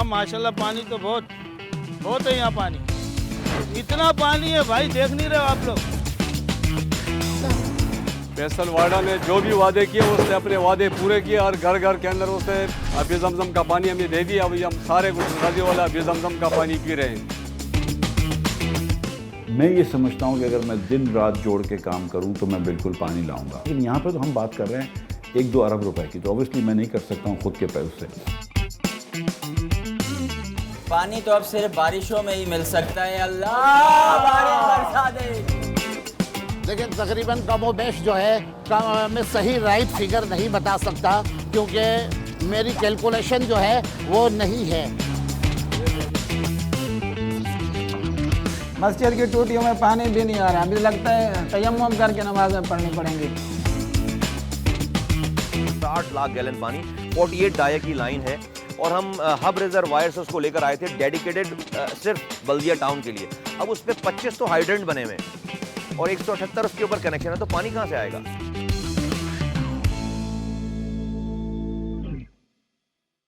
हाँ माशाल्लाह, पानी तो बहुत बहुत है यहाँ पानी। इतना पानी है भाई, देख नहीं रहे हो आप लोग। फैसल वाडा ने जो भी वादे किए उसने अपने वादे पूरे किए और घर घर के अंदर उसने अभी जमजम का पानी हमें दे दिया। अभी हम सारे कुछ नदी वाला अभी जमजम का पानी पी रहे हैं। मैं ये समझता हूँ कि अगर मैं दिन रात जोड़ के काम करूँ तो मैं बिल्कुल पानी लाऊंगा। लेकिन यहाँ पे तो हम बात कर रहे हैं 1-2 अरब रुपए की, तो ऑब्वियसली मैं नहीं कर सकता हूँ खुद के पैसे से। पानी तो अब सिर्फ बारिशों में ही मिल सकता है। अल्लाह बारिश बरसा दे। लेकिन तकरीबन कमोबेश जो है मैं सही राइट फिगर नहीं बता सकता, क्योंकि मेरी कैलकुलेशन जो है वो नहीं है। मस्जिद की टूटियों में पानी भी नहीं आ रहा। मुझे लगता है तयम्मुम करके नमाज़ें पढ़नी पड़ेंगी। 60 लाख गैलन पानी 48 डाया की लाइन है और हम हब रिजर्वायर से उसको लेकर आए थे डेडिकेटेड सिर्फ बल्दिया टाउन के लिए। अब उस पर 25 तो हाइड्रेंट बने हुए हैं और 178 उसके ऊपर कनेक्शन है, तो पानी कहाँ से आएगा?